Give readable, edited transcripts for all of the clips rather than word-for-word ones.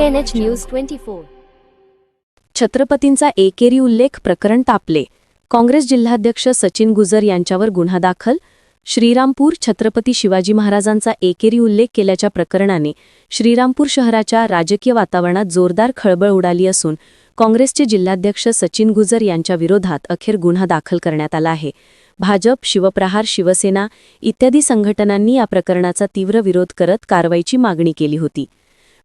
KNH news 24. छत्रपतींचा एकेरी उल्लेख प्रकरण तापले. काँग्रेस जिल्हाध्यक्ष सचिन गुजर यांच्यावर गुन्हा दाखल. श्रीरामपूर छत्रपती शिवाजी महाराजांचा एकेरी उल्लेख केल्याच्या प्रकरणाने श्रीरामपूर शहराच्या राजकीय वातावरणात जोरदार खळबळ उडाली असून काँग्रेसचे जिल्हाध्यक्ष सचिन गुजर यांच्या विरोधात अखेर गुन्हा दाखल करण्यात आला आहे. भाजप, शिवप्रहार, शिवसेना इत्यादी संघटनांनी या प्रकरणाचा तीव्र विरोध करत कारवाईची मागणी केली होती.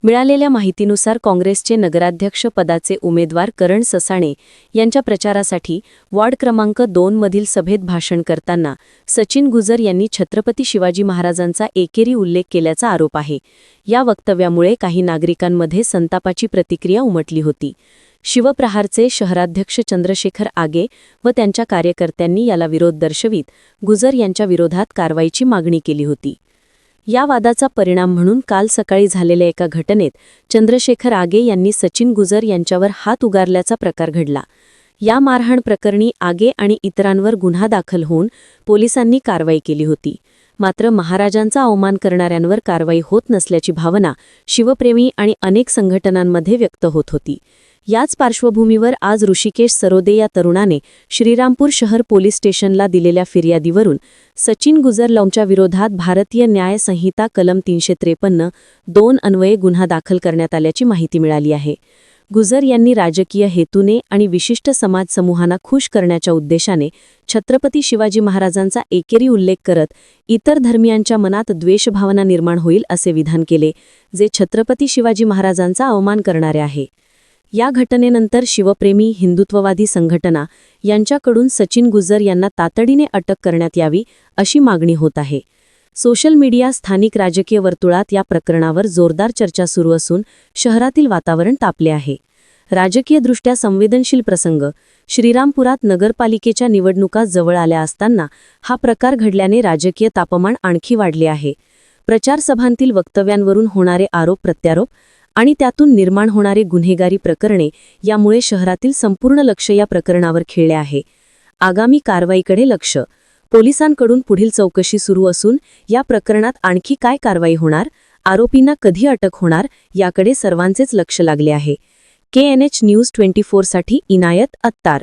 मिळालेल्या माहितीनुसार काँग्रेसचे नगराध्यक्ष पदाचे उमेदवार करण ससाणे यांच्या प्रचारासाठी वॉर्ड क्रमांक 2 मधील सभेत भाषण करताना सचिन गुजर यांनी छत्रपती शिवाजी महाराजांचा एकेरी उल्लेख केल्याचा आरोप आहे. या वक्तव्यामुळे काही नागरिकांमध्ये संतापाची प्रतिक्रिया उमटली होती. शिवप्रहारचे शहराध्यक्ष चंद्रशेखर आगे व त्यांच्या कार्यकर्त्यांनी याला विरोध दर्शवित गुजर यांच्या विरोधात कारवाईची मागणी केली होती. या वादाचा परिणाम म्हणून काल सकाळी झालेल्या एका घटनेत चंद्रशेखर आगे यांनी सचिन गुजर यांच्यावर हात उगारल्याचा प्रकार घडला. या मारहाण प्रकरणी आगे आणि इतरांवर गुन्हा दाखल होऊन पोलिसांनी कारवाई केली होती. मात्र महाराजांचा अवमान करणाऱ्यांवर कारवाई होत नसल्याची भावना शिवप्रेमी आणि अनेक संघटनांमध्ये व्यक्त होत होती. याच पार्श्वभूमीवर आज ऋषिकेश सरोदे या तरुणाने श्रीरामपूर शहर पोलीस स्टेशनला दिलेल्या फिर्यादीवरून सचिन गुजर यांच्या विरोधात भारतीय न्याय संहिता कलम 353(2) अन्वये गुन्हा दाखल करण्यात आल्याची माहिती मिळाली आहे. गुजर यांनी राजकीय हेतूने आणि विशिष्ट समाज समूहांना खुश करण्याच्या उद्देशाने छत्रपती शिवाजी महाराजांचा एकेरी उल्लेख करत इतर धर्मियांच्या मनात द्वेषभावना निर्माण होईल असे विधान केले, जे छत्रपती शिवाजी महाराजांचा अवमान करणारे आहे. या घटनेनंतर शिवप्रेमी, हिंदुत्ववादी संघटना यांच्याकडून सचिन गुजर यांना तातडीने अटक करण्यात यावी अशी मागणी होत आहे. सोशल मीडिया, स्थानिक राजकीय वर्तुळात या प्रकरणावर जोरदार चर्चा सुरू असून शहरातील वातावरण तापले आहे. राजकीयदृष्ट्या संवेदनशील प्रसंग श्रीरामपुरात नगरपालिकेच्या निवडणुका जवळ आल्या असताना हा प्रकार घडल्याने राजकीय तापमान आणखी वाढले आहे. प्रचारसभांतील वक्तव्यांवरून होणारे आरोप प्रत्यारोप आणि त्यातून निर्माण होणारे गुन्हेगारी प्रकरणे यामुळे शहरातील संपूर्ण लक्ष या प्रकरणावर खिळले आहे. आगामी कारवाईकडे लक्ष. पोलिसांकडून पुढील चौकशी सुरू असून या प्रकरणात आणखी काय कारवाई होणार, आरोपींना कधी अटक होणार याकडे सर्वांचेच लक्ष लागले आहे. KNH न्यूज 24 साठी इनायत अत्तार.